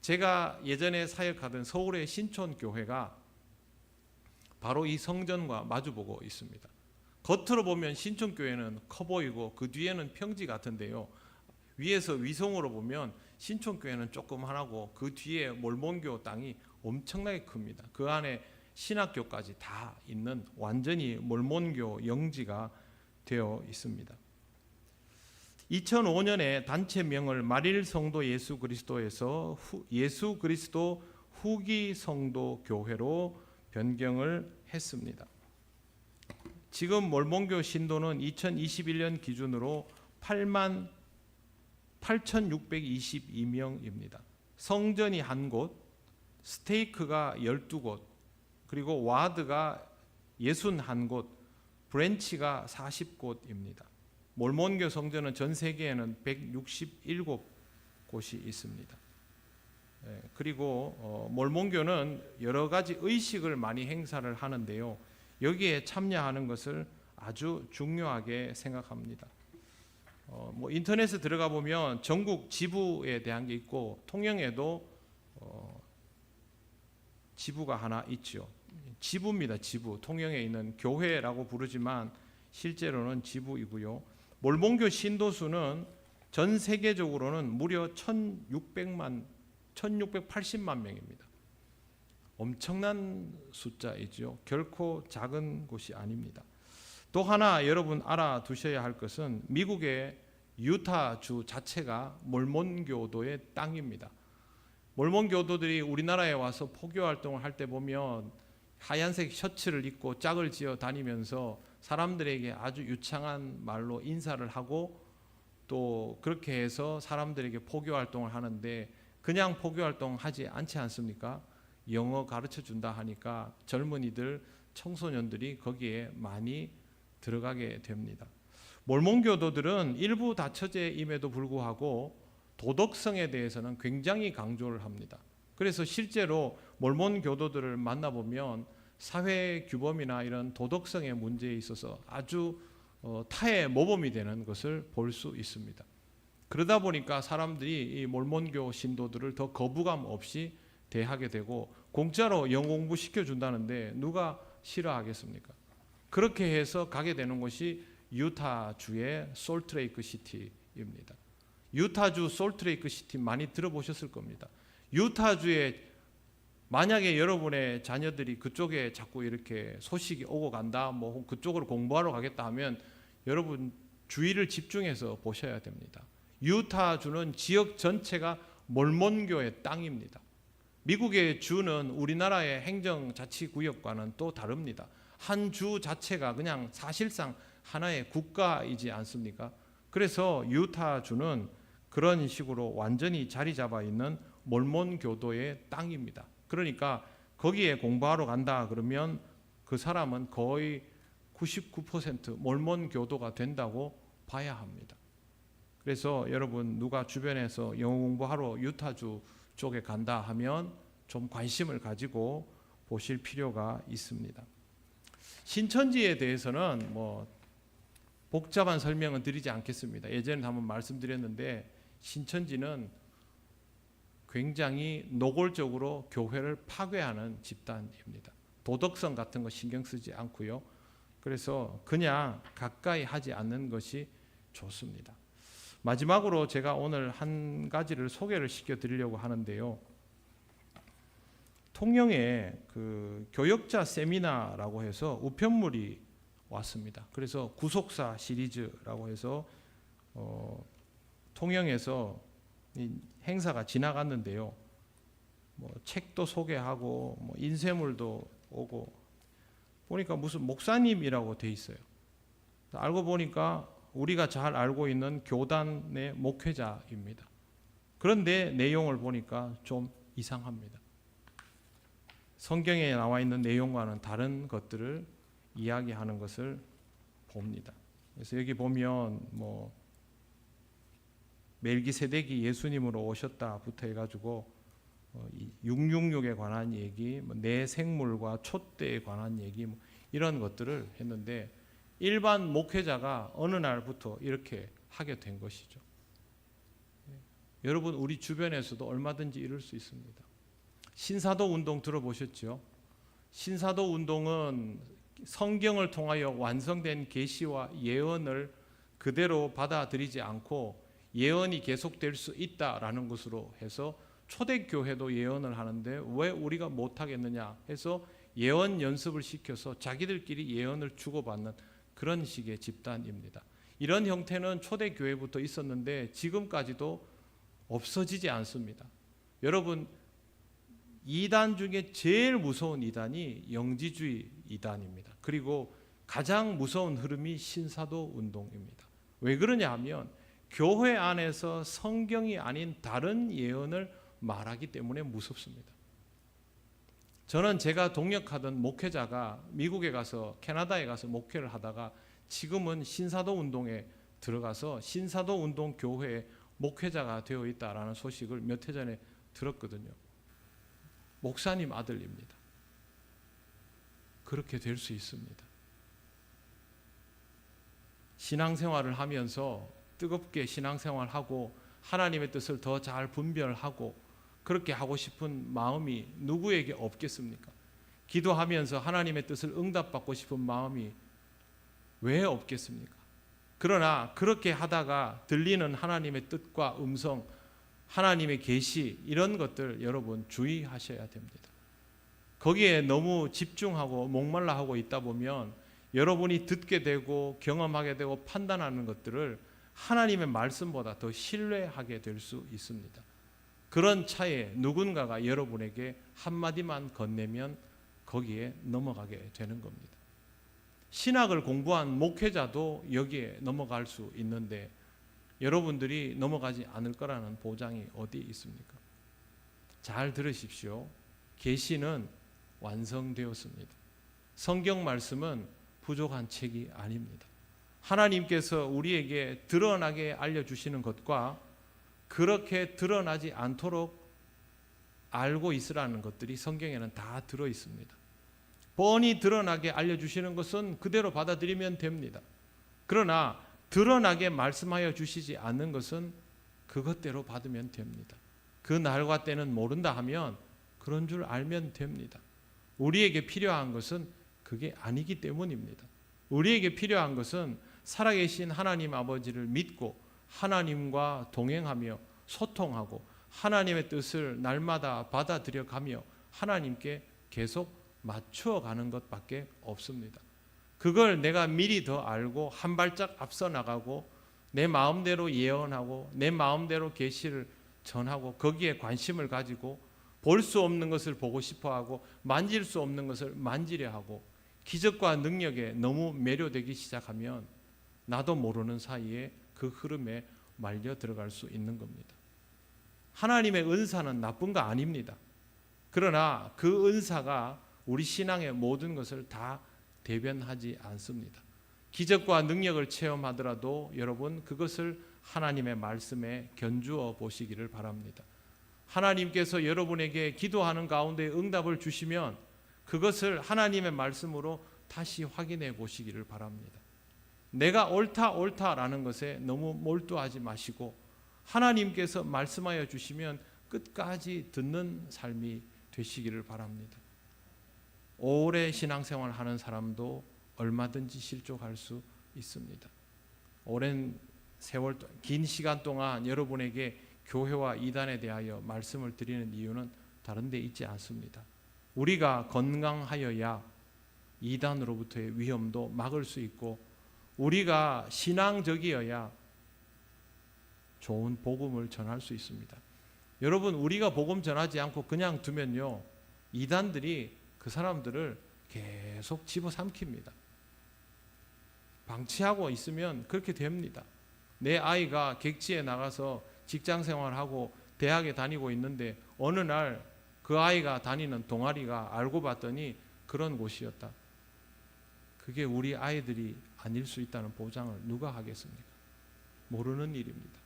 제가 예전에 사역하던 서울의 신촌교회가 바로 이 성전과 마주보고 있습니다. 겉으로 보면 신촌교회는 커 보이고 그 뒤에는 평지 같은데요, 위에서 위성으로 보면 신촌교회는 조그만하고 그 뒤에 몰몬교 땅이 엄청나게 큽니다. 그 안에 신학교까지 다 있는 완전히 몰몬교 영지가 되어 있습니다. 2005년에 단체명을 마릴 성도 예수 그리스도에서 예수 그리스도 후기 성도 교회로 변경을 했습니다. 지금 몰몬교 신도는 2021년 기준으로 88,622명입니다. 성전이 한 곳, 스테이크가 12곳, 그리고 와드가 61곳, 브랜치가 40곳입니다. 몰몬교 성전은 전 세계에는 167곳이 있습니다. 그리고 몰몬교는 여러 가지 의식을 많이 행사를 하는데요, 여기에 참여하는 것을 아주 중요하게 생각합니다. 인터넷에 들어가 보면 전국 지부에 대한 게 있고 통영에도 지부가 하나 있죠. 지부입니다. 지부. 통영에 있는 교회라고 부르지만 실제로는 지부이고요. 몰몬교 신도수는 전 세계적으로는 무려 1680만 명입니다. 엄청난 숫자이죠. 결코 작은 곳이 아닙니다. 또 하나 여러분 알아두셔야 할 것은 미국의 유타주 자체가 몰몬교도의 땅입니다. 몰몬교도들이 우리나라에 와서 포교 활동을 할 때 보면 하얀색 셔츠를 입고 짝을 지어 다니면서 사람들에게 아주 유창한 말로 인사를 하고 또 그렇게 해서 사람들에게 포교 활동을 하는데, 그냥 포교 활동 하지 않지 않습니까? 영어 가르쳐 준다 하니까 젊은이들, 청소년들이 거기에 많이 들어가게 됩니다. 몰몬교도들은 일부 다처제임에도 불구하고 도덕성에 대해서는 굉장히 강조를 합니다. 그래서 실제로 몰몬교도들을 만나보면 사회 규범이나 이런 도덕성의 문제에 있어서 아주 타의 모범이 되는 것을 볼 수 있습니다. 그러다 보니까 사람들이 이 몰몬교 신도들을 더 거부감 없이 대하게 되고, 공짜로 영어 공부 시켜준다는데 누가 싫어하겠습니까? 그렇게 해서 가게 되는 곳이 유타주의 솔트레이크 시티입니다. 유타주 솔트레이크 시티 많이 들어보셨을 겁니다. 유타주에 만약에 여러분의 자녀들이 그쪽에 자꾸 이렇게 소식이 오고 간다, 뭐 그쪽으로 공부하러 가겠다 하면 여러분 주의를 집중해서 보셔야 됩니다. 유타주는 지역 전체가 몰몬교의 땅입니다. 미국의 주는 우리나라의 행정자치구역과는 또 다릅니다. 한 주 자체가 그냥 사실상 하나의 국가이지 않습니까? 그래서 유타주는 그런 식으로 완전히 자리 잡아 있는 몰몬교도의 땅입니다. 그러니까 거기에 공부하러 간다 그러면 그 사람은 거의 99% 몰몬교도가 된다고 봐야 합니다. 그래서 여러분 누가 주변에서 영어 공부하러 유타주 쪽에 간다 하면 좀 관심을 가지고 보실 필요가 있습니다. 신천지에 대해서는 뭐 복잡한 설명은 드리지 않겠습니다. 예전에 한번 말씀드렸는데 신천지는 굉장히 노골적으로 교회를 파괴하는 집단입니다. 도덕성 같은 거 신경 쓰지 않고요. 그래서 그냥 가까이 하지 않는 것이 좋습니다. 마지막으로 제가 오늘 한 가지를 소개를 시켜드리려고 하는데요. 통영에 그 교역자 세미나라고 해서 우편물이 왔습니다. 그래서 구속사 시리즈라고 해서 통영에서 이 행사가 지나갔는데요. 뭐 책도 소개하고 뭐 인쇄물도 오고 보니까 무슨 목사님이라고 돼 있어요. 알고 보니까 우리가 잘 알고 있는 교단의 목회자입니다. 그런데 내용을 보니까 좀 이상합니다. 성경에 나와 있는 내용과는 다른 것들을 이야기하는 것을 봅니다. 그래서 여기 보면 뭐 멜기세덱이 예수님으로 오셨다부터 해가지고 666에 관한 얘기, 내 생물과 촛대에 관한 얘기 이런 것들을 했는데 일반 목회자가 어느 날부터 이렇게 하게 된 것이죠. 여러분 우리 주변에서도 얼마든지 이럴 수 있습니다. 신사도 운동 들어보셨죠? 신사도 운동은 성경을 통하여 완성된 계시와 예언을 그대로 받아들이지 않고 예언이 계속될 수 있다라는 것으로 해서 초대교회도 예언을 하는데 왜 우리가 못하겠느냐 해서 예언 연습을 시켜서 자기들끼리 예언을 주고받는 그런 식의 집단입니다. 이런 형태는 초대교회부터 있었는데 지금까지도 없어지지 않습니다. 여러분 이단 중에 제일 무서운 이단이 영지주의 이단입니다. 그리고 가장 무서운 흐름이 신사도 운동입니다. 왜 그러냐 하면 교회 안에서 성경이 아닌 다른 예언을 말하기 때문에 무섭습니다. 저는 제가 동역하던 목회자가 미국에 가서 캐나다에 가서 목회를 하다가 지금은 신사도 운동에 들어가서 신사도 운동 교회의 목회자가 되어 있다라는 소식을 몇 해 전에 들었거든요. 목사님 아들입니다. 그렇게 될 수 있습니다. 신앙생활을 하면서 뜨겁게 신앙생활하고 하나님의 뜻을 더 잘 분별하고 그렇게 하고 싶은 마음이 누구에게 없겠습니까? 기도하면서 하나님의 뜻을 응답받고 싶은 마음이 왜 없겠습니까? 그러나 그렇게 하다가 들리는 하나님의 뜻과 음성, 하나님의 계시 이런 것들 여러분 주의하셔야 됩니다. 거기에 너무 집중하고 목말라 하고 있다 보면 여러분이 듣게 되고 경험하게 되고 판단하는 것들을 하나님의 말씀보다 더 신뢰하게 될 수 있습니다. 그런 차에 누군가가 여러분에게 한마디만 건네면 거기에 넘어가게 되는 겁니다. 신학을 공부한 목회자도 여기에 넘어갈 수 있는데 여러분들이 넘어가지 않을 거라는 보장이 어디 있습니까? 잘 들으십시오. 계시는 완성되었습니다. 성경 말씀은 부족한 책이 아닙니다. 하나님께서 우리에게 드러나게 알려주시는 것과 그렇게 드러나지 않도록 알고 있으라는 것들이 성경에는 다 들어 있습니다. 뻔히 드러나게 알려주시는 것은 그대로 받아들이면 됩니다. 그러나 드러나게 말씀하여 주시지 않는 것은 그것대로 받으면 됩니다. 그 날과 때는 모른다 하면 그런 줄 알면 됩니다. 우리에게 필요한 것은 그게 아니기 때문입니다. 우리에게 필요한 것은 살아계신 하나님 아버지를 믿고 하나님과 동행하며 소통하고 하나님의 뜻을 날마다 받아들여 가며 하나님께 계속 맞추어 가는 것밖에 없습니다. 그걸 내가 미리 더 알고 한 발짝 앞서 나가고 내 마음대로 예언하고 내 마음대로 계시를 전하고 거기에 관심을 가지고 볼 수 없는 것을 보고 싶어하고 만질 수 없는 것을 만지려 하고 기적과 능력에 너무 매료되기 시작하면 나도 모르는 사이에 그 흐름에 말려 들어갈 수 있는 겁니다. 하나님의 은사는 나쁜 거 아닙니다. 그러나 그 은사가 우리 신앙의 모든 것을 다 대변하지 않습니다. 기적과 능력을 체험하더라도 여러분 그것을 하나님의 말씀에 견주어 보시기를 바랍니다. 하나님께서 여러분에게 기도하는 가운데 응답을 주시면 그것을 하나님의 말씀으로 다시 확인해 보시기를 바랍니다. 내가 옳다라는 것에 너무 몰두하지 마시고 하나님께서 말씀하여 주시면 끝까지 듣는 삶이 되시기를 바랍니다. 오래 신앙생활 하는 사람도 얼마든지 실족할 수 있습니다. 오랜 세월, 긴 시간 동안 여러분에게 교회와 이단에 대하여 말씀을 드리는 이유는 다른 데 있지 않습니다. 우리가 건강하여야 이단으로부터의 위험도 막을 수 있고 우리가 신앙적이어야 좋은 복음을 전할 수 있습니다. 여러분 우리가 복음 전하지 않고 그냥 두면요 이단들이 그 사람들을 계속 집어삼킵니다. 방치하고 있으면 그렇게 됩니다. 내 아이가 객지에 나가서 직장생활하고 대학에 다니고 있는데 어느 날 그 아이가 다니는 동아리가 알고 봤더니 그런 곳이었다. 그게 우리 아이들이 아닐 수 있다는 보장을 누가 하겠습니까? 모르는 일입니다.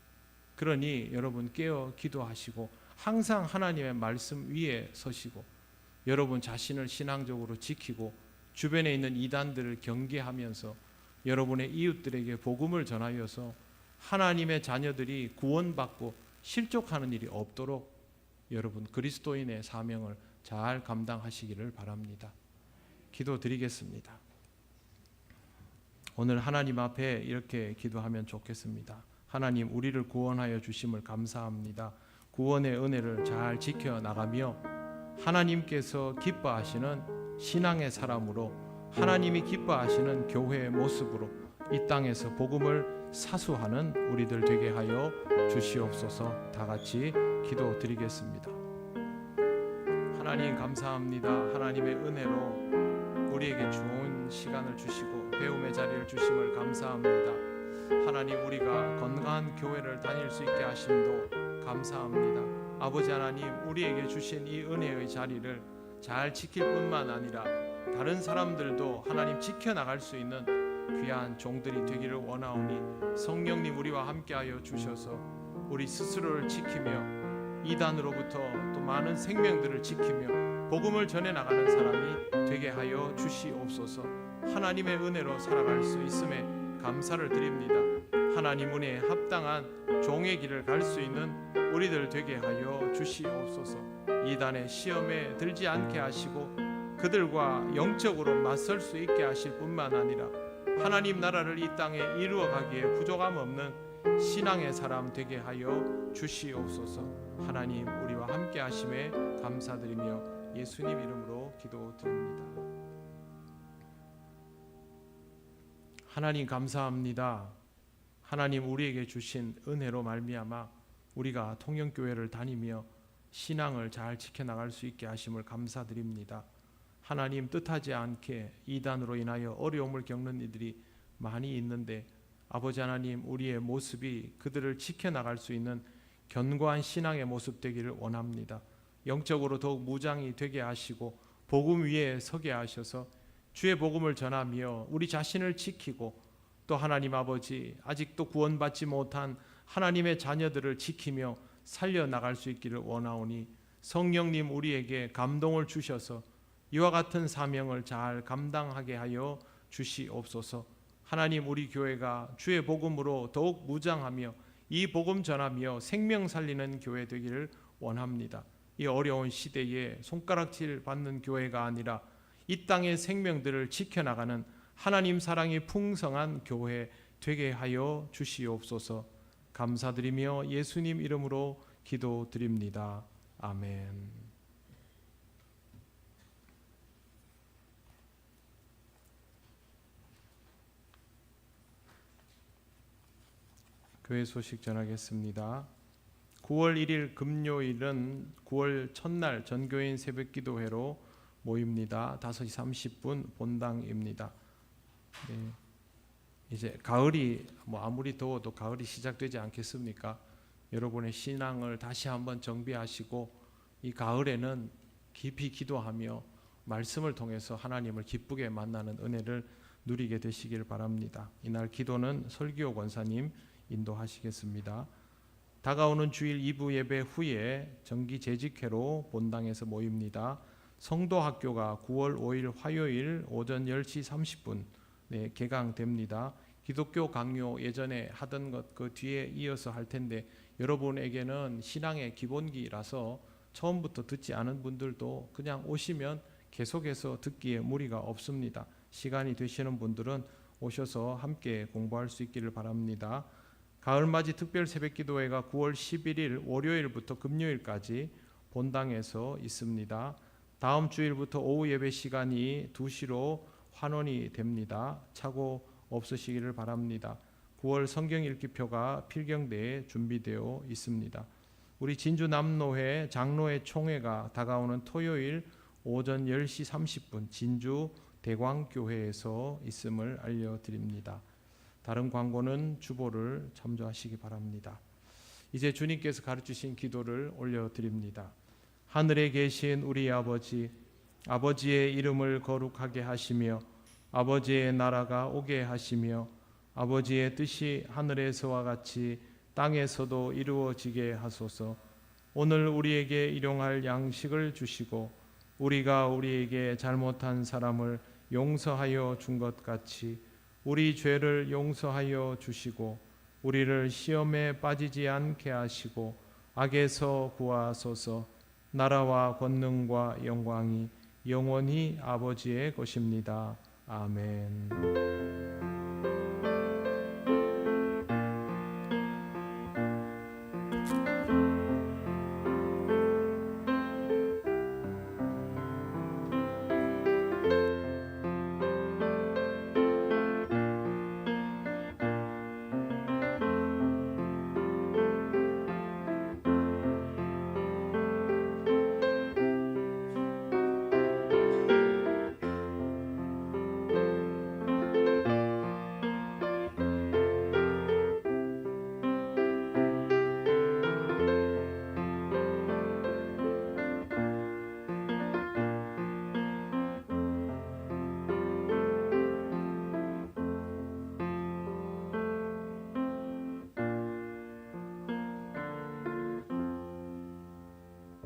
그러니 여러분 깨어 기도하시고 항상 하나님의 말씀 위에 서시고 여러분 자신을 신앙적으로 지키고 주변에 있는 이단들을 경계하면서 여러분의 이웃들에게 복음을 전하여서 하나님의 자녀들이 구원받고 실족하는 일이 없도록 여러분 그리스도인의 사명을 잘 감당하시기를 바랍니다. 기도드리겠습니다. 오늘 하나님 앞에 이렇게 기도하면 좋겠습니다. 하나님 우리를 구원하여 주심을 감사합니다. 구원의 은혜를 잘 지켜나가며 하나님께서 기뻐하시는 신앙의 사람으로 하나님이 기뻐하시는 교회의 모습으로 이 땅에서 복음을 사수하는 우리들 되게 하여 주시옵소서. 다 같이 기도드리겠습니다. 하나님 감사합니다. 하나님의 은혜로 우리에게 좋은 시간을 주시고 배움의 자리를 주심을 감사합니다. 하나님 우리가 건강한 교회를 다닐 수 있게 하심도 감사합니다. 아버지 하나님 우리에게 주신 이 은혜의 자리를 잘 지킬 뿐만 아니라 다른 사람들도 하나님 지켜나갈 수 있는 귀한 종들이 되기를 원하오니 성령님 우리와 함께하여 주셔서 우리 스스로를 지키며 이단으로부터 또 많은 생명들을 지키며 복음을 전해나가는 사람이 되게 하여 주시옵소서. 하나님의 은혜로 살아갈 수 있음에 감사를 드립니다. 하나님 은혜에 합당한 종의 길을 갈 수 있는 우리들 되게 하여 주시옵소서. 이단의 시험에 들지 않게 하시고 그들과 영적으로 맞설 수 있게 하실 뿐만 아니라 하나님 나라를 이 땅에 이루어가기에 부족함 없는 신앙의 사람 되게 하여 주시옵소서. 하나님 우리와 함께 하심에 감사드리며 예수님 이름으로 기도드립니다. 하나님 감사합니다. 하나님 우리에게 주신 은혜로 말미암아 우리가 통영교회를 다니며 신앙을 잘 지켜나갈 수 있게 하심을 감사드립니다. 하나님 뜻하지 않게 이단으로 인하여 어려움을 겪는 이들이 많이 있는데 아버지 하나님 우리의 모습이 그들을 지켜나갈 수 있는 견고한 신앙의 모습 되기를 원합니다. 영적으로 더욱 무장이 되게 하시고 복음 위에 서게 하셔서 주의 복음을 전하며 우리 자신을 지키고 또 하나님 아버지 아직도 구원받지 못한 하나님의 자녀들을 지키며 살려나갈 수 있기를 원하오니 성령님 우리에게 감동을 주셔서 이와 같은 사명을 잘 감당하게 하여 주시옵소서. 하나님 우리 교회가 주의 복음으로 더욱 무장하며 이 복음 전하며 생명 살리는 교회 되기를 원합니다. 이 어려운 시대에 손가락질 받는 교회가 아니라 이 땅의 생명들을 지켜나가는 하나님 사랑이 풍성한 교회 되게 하여 주시옵소서. 감사드리며 예수님 이름으로 기도드립니다. 아멘. 교회 소식 전하겠습니다. 9월 1일 금요일은 9월 첫날 전교인 새벽기도회로 모입니다. 5시 30분 본당입니다. 네. 이제 가을이 아무리 더워도 가을이 시작되지 않겠습니까? 여러분의 신앙을 다시 한번 정비하시고 이 가을에는 깊이 기도하며 말씀을 통해서 하나님을 기쁘게 만나는 은혜를 누리게 되시길 바랍니다. 이날 기도는 설기호 권사님 인도하시겠습니다. 다가오는 주일 2부 예배 후에 정기 재직회로 본당에서 모입니다. 성도학교가 9월 5일 화요일 오전 10시 30분 개강됩니다. 기독교 강요 예전에 하던 것 그 뒤에 이어서 할 텐데 여러분에게는 신앙의 기본기라서 처음부터 듣지 않은 분들도 그냥 오시면 계속해서 듣기에 무리가 없습니다. 시간이 되시는 분들은 오셔서 함께 공부할 수 있기를 바랍니다. 가을맞이 특별 새벽기도회가 9월 11일 월요일부터 금요일까지 본당에서 있습니다. 다음 주일부터 오후 예배 시간이 2시로 환원이 됩니다. 착오 없으시기를 바랍니다. 9월 성경 읽기표가 필경대에 준비되어 있습니다. 우리 진주 남노회 장로회 총회가 다가오는 토요일 오전 10시 30분 진주 대광교회에서 있음을 알려드립니다. 다른 광고는 주보를 참조하시기 바랍니다. 이제 주님께서 가르치신 기도를 올려드립니다. 하늘에 계신 우리 아버지, 아버지의 이름을 거룩하게 하시며 아버지의 나라가 오게 하시며 아버지의 뜻이 하늘에서와 같이 땅에서도 이루어지게 하소서. 오늘 우리에게 일용할 양식을 주시고 우리가 우리에게 잘못한 사람을 용서하여 준 것 같이 우리 죄를 용서하여 주시고 우리를 시험에 빠지지 않게 하시고 악에서 구하소서. 나라와 권능과 영광이 영원히 아버지의 것입니다. 아멘.